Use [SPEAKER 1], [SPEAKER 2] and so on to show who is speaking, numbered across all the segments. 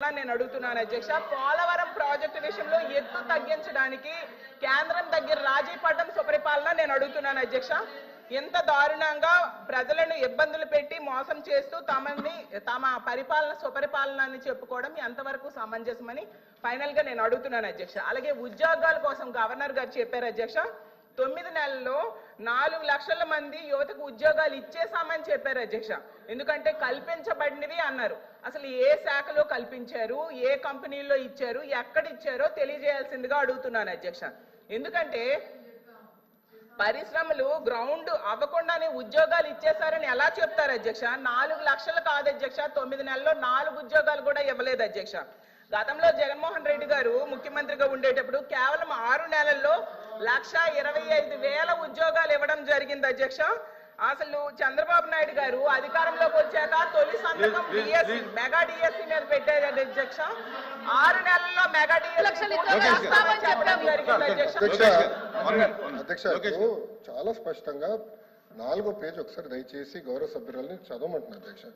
[SPEAKER 1] నేను అడుగుతున్నాను అధ్యక్ష, పోలవరం ప్రాజెక్టు విషయంలో ఎత్తు తగ్గించడానికి కేంద్రం దగ్గర రాజీ పడడం సుపరిపాలన నేను అడుగుతున్నాను అధ్యక్ష. ఎంత దారుణంగా ప్రజలను ఇబ్బందులు పెట్టి మోసం చేస్తూ తమ పరిపాలన సుపరిపాలన అని చెప్పుకోవడం ఎంతవరకు సమంజసమని ఫైనల్ గా నేను అడుగుతున్నాను అధ్యక్ష. అలాగే ఉద్యోగాల కోసం గవర్నర్ గారు చెప్పారు అధ్యక్ష, 9 నెలల్లో 4 లక్షల మంది యువతకు ఉద్యోగాలు ఇచ్చేసామని చెప్పారు అధ్యక్ష. ఎందుకంటే కల్పించబడినవి అన్నారు. అసలు ఏ శాఖలో కల్పించారు, ఏ కంపెనీల్లో ఇచ్చారు, ఎక్కడ ఇచ్చారో తెలియజేయాల్సిందిగా అడుగుతున్నాను అధ్యక్ష. ఎందుకంటే పరిశ్రమలు గ్రౌండ్ అవ్వకుండానే ఉద్యోగాలు ఇచ్చేశారని ఎలా చెప్తారు అధ్యక్ష? 4 లక్షలు కాదు అధ్యక్ష, 9 నెలల్లో 4 ఉద్యోగాలు కూడా ఇవ్వలేదు అధ్యక్ష. గతంలో జగన్మోహన్ రెడ్డి గారు ముఖ్యమంత్రిగా ఉండేటప్పుడు కేవలం 6 నెలల్లో 1,25,000 ఉద్యోగాలు ఇవ్వడం జరిగింది అధ్యక్ష. అసలు చంద్రబాబు నాయుడు గారు అధికారంలోకి వచ్చాక తొలి సంతకం మెగా డిఎస్సి మీద పెట్టారు అధ్యక్ష. 6 నెలల్లో మెగా డిఎస్సి చెప్పడం జరిగింది
[SPEAKER 2] అధ్యక్ష. చాలా స్పష్టంగా 4వ పేజ్ ఒకసారి దయచేసి గౌరవ సభ్యురాలని చదవమంటున్నారు అధ్యక్ష.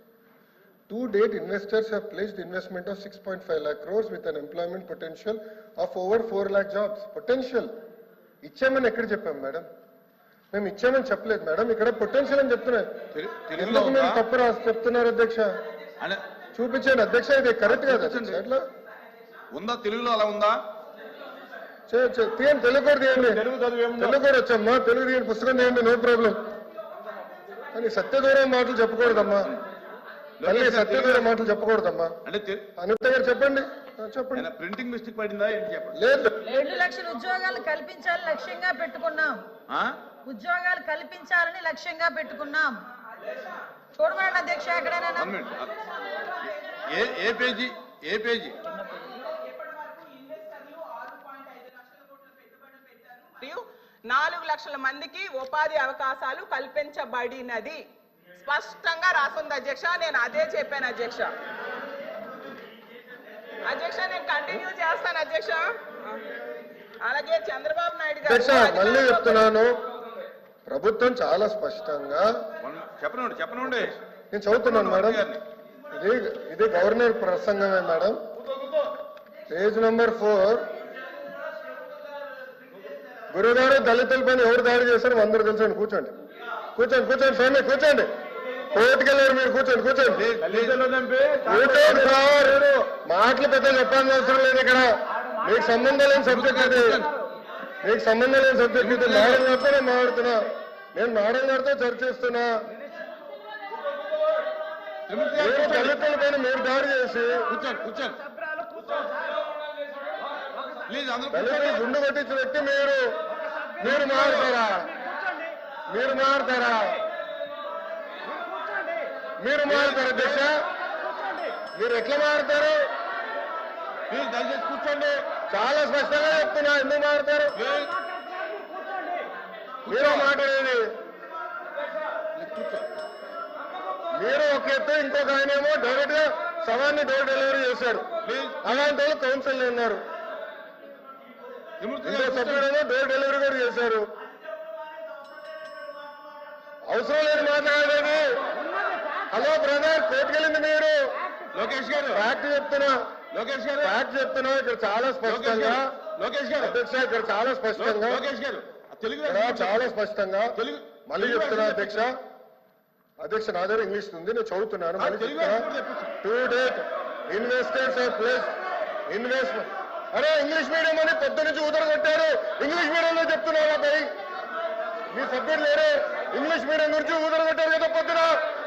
[SPEAKER 2] To date, investors have pledged investment of 6.5 lakh crores with an employment potential of over 4 lakh jobs. Potential. ఇచ్చామని ఎక్కడ చెప్పాం మేడం? మేము ఇచ్చామని చెప్పలేదు మేడం, ఇక్కడ పొటెన్షియల్ అని చెప్తున్నారు. ఎందుకు మేము తప్పు రాసి చెప్తున్నారు అధ్యక్ష? చూపించండి అధ్యక్ష, ఇది కరెక్ట్ కాదు అధ్యక్ష. ఎట్లా
[SPEAKER 3] ఉందా? తెలుగులో అలా ఉందా?
[SPEAKER 2] తీయండి, తెలుగు కూడా తీయండి. తెలుగు కూడా వచ్చమ్మా, తెలుగు తీయండి, పుస్తకం తీయండి, నో ప్రాబ్లం. కానీ సత్యదూరం మాటలు చెప్పకూడదమ్మా, మళ్ళీ సత్యదూరం మాటలు చెప్పకూడదమ్మా.
[SPEAKER 3] అంటే
[SPEAKER 2] అనిత గారు చెప్పండి. చెప్పండి,
[SPEAKER 3] ప్రింటింగ్ మిస్టేక్ పడిందా ఏంటి చెప్పండి.
[SPEAKER 2] లేదు,
[SPEAKER 4] 2 లక్షల ఉద్యోగాలు కల్పించాలని లక్ష్యంగా పెట్టుకున్నాం. ఉద్యోగాలు కల్పించాలని లక్ష్యంగా పెట్టుకున్నాం. చూడమండి అధ్యక్ష, ఎక్కడైనా
[SPEAKER 3] ఏ పేజీ? ఏ పేజీ?
[SPEAKER 1] 4 లక్షల మందికి ఉపాధి అవకాశాలు కల్పించబడినది స్పష్టంగా రాసుంది అధ్యక్ష. నేను అదే చెప్పాను అధ్యక్ష. అధ్యక్ష నేను కంటిన్యూ చేస్తాను అధ్యక్ష. అలాగే చంద్రబాబు నాయుడు గారు
[SPEAKER 2] మళ్ళీ చెప్తున్నాను, ప్రభుత్వం చాలా స్పష్టంగా
[SPEAKER 3] చెప్పనండి
[SPEAKER 2] నేను చదువుతున్నాను మేడం. ఇది గవర్నర్ ప్రసంగమే మేడం. Page number 4. గురుగారు దళితులపైన ఎవరు దాడి చేశారు అందరూ తెలుసండి. కూర్చోండి కూర్చోండి కూర్చోండి స్వామి, కూర్చోండి. కోర్టుకెళ్ళారు మీరు, కూర్చోండి కూర్చోండి కూర్చోండి సార్. మాటలు పెద్ద చెప్పాల్సిన అవసరం లేదు ఇక్కడ. మీకు సంబంధం లేని సబ్జెక్ట్ ఇది, మీకు సంబంధం లేని సబ్జెక్ట్ ఇది. మేడం గారితో నేను మాట్లాడుతున్నా, నేను మేడం గారితో చర్చిస్తున్నా. దళితుల పైన మీరు దాడి చేసి దళితులు గుండు కొట్టించిన వ్యక్తి మీరు మారుతారా? మీరు మారుతారా? మీరు మారుతారు అధ్యక్ష? మీరు ఎట్లా మారుతారు?
[SPEAKER 3] మీరు దయచేసి కూర్చోండి.
[SPEAKER 2] చాలా స్పష్టంగా చెప్తున్నా, ఎందుకు మారుతారు? మీరు మాట్లాడేది మీరు ఒక ఎత్తు, ఇంకొక ఆయనేమో డైరెక్ట్ గా సవాన్ని డోర్ డెలివరీ చేశారు. అలాంటి వాళ్ళు కౌన్సిల్ ఉన్నారు. ఇంకో సభ్యుడేమో డోర్ డెలివరీ కూడా చేశారు. అవసరం లేదు మాట్లాడేది. హలో బ్రదర్, కోర్టుకెళ్ళింది మీరు.
[SPEAKER 3] లోకేష్ గారు
[SPEAKER 2] ఫ్యాక్ట్ చెప్తున్నా,
[SPEAKER 3] లోకేష్ గారు
[SPEAKER 2] ఫ్యాక్ట్ చెప్తున్నా. ఇక్కడ చాలా స్పష్టంగా
[SPEAKER 3] లోకేష్ గారు
[SPEAKER 2] అధ్యక్ష, ఇక్కడ చాలా స్పష్టంగా
[SPEAKER 3] లోకేష్ గారు తెలుగు
[SPEAKER 2] చాలా స్పష్టంగా
[SPEAKER 3] తెలుగు
[SPEAKER 2] మళ్ళీ చెప్తున్నా అధ్యక్ష. అధ్యక్ష నా దగ్గర ఇంగ్లీష్ ఉంది, నేను చదువుతున్నాను. మళ్ళీ చెప్తున్నా. To date investors of place investment. అరే ఇంగ్లీష్ మీడియం అని పొద్దు నుంచి ఊదర కొట్టారు. ఇంగ్లీష్ మీడియంలో చెప్తున్నారా భయ్? మీ సభ్యులు లేరు. ఇంగ్లీష్ మీడియం గురించి ఊదర కొట్టారు కదా పొద్దున.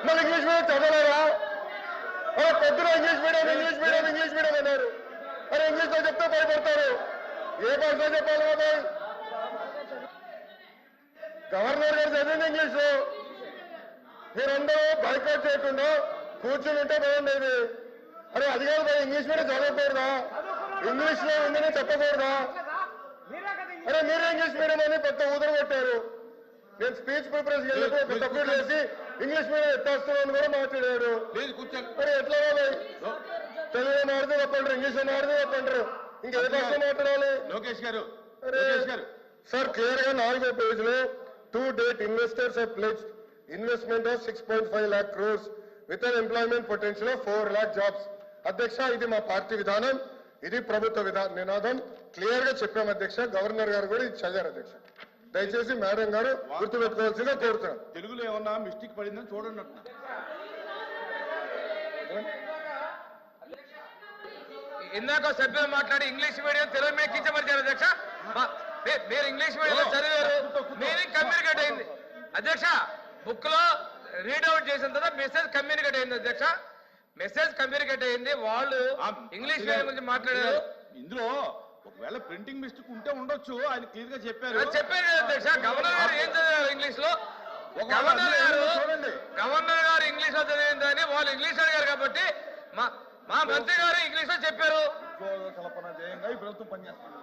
[SPEAKER 2] మళ్ళీ ఇంగ్లీష్ మీడియం చదవలేరా? అరే పొద్దున English medium English medium English medium అన్నారు. అరే ఇంగ్లీష్ లో చెప్తే భయపడతారు. ఏ భాషలో చెప్పాలి కదా? గవర్నర్ గారు చదివింది ఇంగ్లీష్ లో. మీరందరూ బైకాట్ చేయకుండా కూర్చుని ఉంటే బాగుండేది. అరే అది కాదు భయ్, ఇంగ్లీష్ మీడియం చదవకూడదా? ఇంగ్లీష్ లో ఉందని చెప్పకూడదా? అరే మీరే ఇంగ్లీష్ మీడియం అని పెద్ద ఊదర కొట్టారు. నేను స్పీచ్ ప్రిపరేషన్ వెళ్ళినప్పుడు ఒక సభ్యుడు చేసి ఇంగ్లీష్ మీడియం ఎత్తేస్తున్నాను కూడా మాట్లాడారు. మరి ఎట్లా తెలుగులో మాడితే చెప్పంటారు, ఇంగ్లీష్ లో మాడితే చెప్పంటారు, ఇంకా ఏ భాష మాట్లాడాలి?
[SPEAKER 3] లోకేష్ గారు
[SPEAKER 2] సార్ క్లియర్ గా 4వ పేజ్ లో to date investors have pledged investment of 6.5 lakh crores with an employment potential of 4 lakh jobs. అధ్యక్ష ఇది మా పార్టీ విధానం, ఇది ప్రభుత్వ నినాదం క్లియర్ గా చెప్పాం అధ్యక్ష. గవర్నర్ గారు కూడా ఇది చదివారు అధ్యక్ష. దయచేసి మేడం గారు గుర్తుపెట్టుకోవాల్సిందిగా కోరుతున్నాం.
[SPEAKER 3] తెలుగులో ఏమన్నా మిస్టేక్ పడిందని చూడండి అంటున్నా.
[SPEAKER 5] ఇందాక సభ్యులు మాట్లాడి ఇంగ్లీష్ మీడియం తెలుగు మీడియం కించపరిచారు అధ్యక్ష. మీరు ఇంగ్లీష్ మీడియంలో చదివారు, మీనింగ్ కమ్యూనికేట్ అయింది అధ్యక్ష. బుక్ లో రీడౌట్ చేసిన తర్వాత మెసేజ్ కమ్యూనికేట్ అయింది అధ్యక్ష. మెసేజ్ కమ్యూనికేట్ అయింది. వాళ్ళు ఇంగ్లీష్ మీడియం గురించి మాట్లాడారు.
[SPEAKER 3] ఇందులో ఒకవేళ ప్రింటింగ్ మిస్టేక్ ఉంటే ఉండొచ్చు, ఆయన క్లియర్ గా చెప్పారు.
[SPEAKER 5] చెప్పారు కదా అధ్యక్ష. గవర్నర్ గారు ఏం చదివారు ఇంగ్లీష్ లో? గవర్నర్ గారు ఇంగ్లీష్ లో చదివిందని వాళ్ళు ఇంగ్లీష్ అడిగారు కాబట్టి మా మంత్రి గారు ఇంగ్లీష్ లో చెప్పారు.
[SPEAKER 3] కల్పన జయంగా ఈ ప్రభుత్వం పనిచేస్తుంది.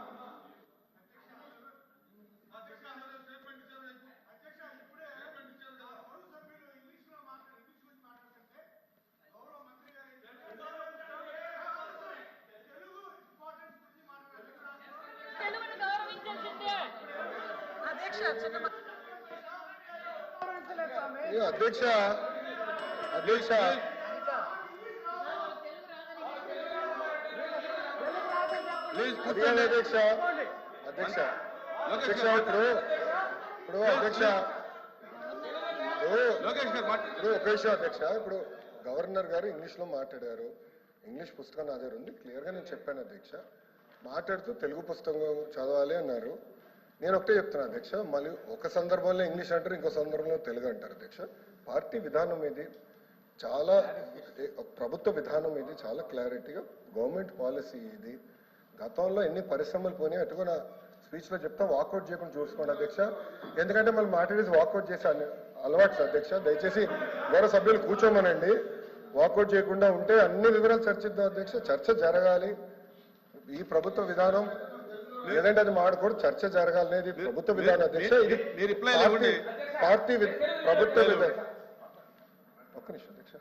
[SPEAKER 4] అధ్యక్ష చిన్న
[SPEAKER 2] అధ్యక్ష అధ్యక్ష అడిగాను అధ్యక్ష. అధ్యక్ష అధ్యక్ష ఇప్పుడు అధ్యక్ష
[SPEAKER 3] లోకేష్ గారు
[SPEAKER 2] ఇప్పుడు ఒక విషయం అధ్యక్ష. ఇప్పుడు గవర్నర్ గారు ఇంగ్లీష్ లో మాట్లాడారు. ఇంగ్లీష్ పుస్తకం నా దగ్గర ఉంది, క్లియర్ గా నేను చెప్పాను అధ్యక్ష. మాట్లాడుతూ తెలుగు పుస్తకం చదవాలి అన్నారు. నేను ఒకటే చెప్తున్నా అధ్యక్ష, మళ్ళీ ఒక సందర్భంలో ఇంగ్లీష్ అంటారు, ఇంకో సందర్భంలో తెలుగు అంటారు అధ్యక్ష. పార్టీ విధానం ఇది చాలా, ప్రభుత్వ విధానం ఇది చాలా క్లారిటీగా గవర్నమెంట్ పాలసీ ఇది. గతంలో ఎన్ని పరిశ్రమలు పోయినాయి అటు కూడా స్పీచ్ లో చెప్తా, వాకౌట్ చేయకుండా చూసుకోండి అధ్యక్ష. ఎందుకంటే మళ్ళీ మాట్లాడేసి వాకౌట్ చేసే అలవాటు అధ్యక్ష. దయచేసి గౌరవ సభ్యులు కూర్చోమనండి. వాకౌట్ చేయకుండా ఉంటే అన్ని వివరాలు చర్చిద్దాం అధ్యక్ష. చర్చ జరగాలి. ఈ ప్రభుత్వ విధానం ఏదంటే అది మాడకూడదు, చర్చ జరగాలనేది ప్రభుత్వ విధానం అధ్యక్ష. ఇది పార్టీ ప్రభుత్వ విధానం. ఒక్క నిమిషం అధ్యక్ష,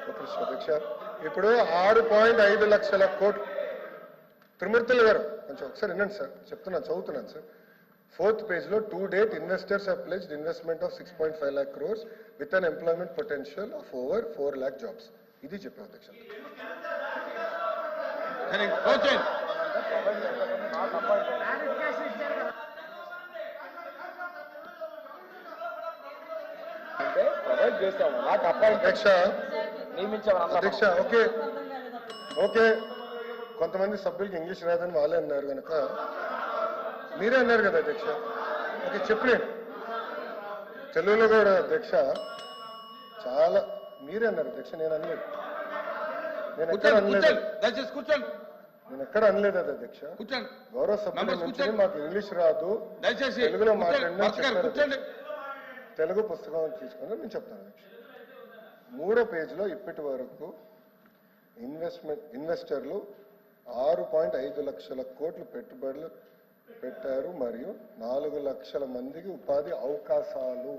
[SPEAKER 2] ఒక్క నిమిషం అధ్యక్ష. ఇప్పుడు 6.5 లక్షల కోట్లు. త్రిమూర్తులు గారు కొంచెం ఒకసారి వినండి సార్, చెప్తున్నాను, చదువుతున్నాను సార్. 4th పేజ్ లో to date investors have pledged investment of 6.5 lakh crores with an employment potential of over 4 lakh jobs. ఇది చెప్పాం అధ్యక్ష.
[SPEAKER 5] అంటే ప్రొవైడ్ చేస్తాము, నాకు
[SPEAKER 2] అధ్యక్ష అధ్యక్ష ఓకే ఓకే. కొంతమంది సభ్యులకి ఇంగ్లీష్ రాదని వాళ్ళే అన్నారు కనుక మీరే అన్నారు కదా అధ్యక్ష. ఓకే చెప్పలేదు తెలుగులో కూడా అధ్యక్ష. చాలా మీరే అన్నారు అధ్యక్ష, నేను అనలేదు. నేను ఎక్కడ అనలేదు,
[SPEAKER 3] దయచేసి కూర్చోండి,
[SPEAKER 2] నేను ఎక్కడ అనలేదు అది అధ్యక్ష.
[SPEAKER 3] కూర్చోండి.
[SPEAKER 2] గౌరవ సభ్యుల నుంచి మాకు ఇంగ్లీష్ రాదు,
[SPEAKER 3] దయచేసి
[SPEAKER 2] తెలుగులో మాట్లాడినా
[SPEAKER 3] కూర్చోండి.
[SPEAKER 2] తెలుగు పుస్తకం తీసుకుని నేను చెప్తాను అధ్యక్ష. 3వ పేజీలో ఇప్పటి వరకు ఇన్వెస్టర్లు 6.5 లక్షల కోట్లు పెట్టుబడులు పెట్టారు మరియు 4 లక్షల మందికి ఉపాధి అవకాశాలు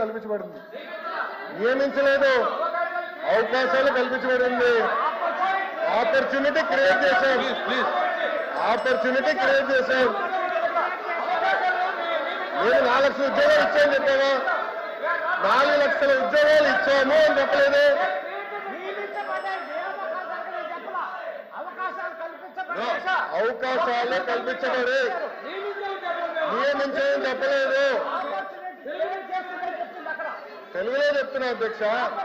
[SPEAKER 2] కల్పించబడింది. నియమించలేదు, అవకాశాలు కల్పించబడింది. ఆపర్చునిటీ క్రియేట్ చేశాం, ఆపర్చునిటీ క్రియేట్ చేశాం. నేను 4 లక్షల ఉద్యోగాలు ఇచ్చాను చెప్పావా? 4 లక్షల ఉద్యోగాలు ఇచ్చాము అని చెప్పలేదు. అవకాశాలు కల్పించబడి నియమించని చెప్పలేదు. తెలుగులో చెప్తున్నా అధ్యక్ష.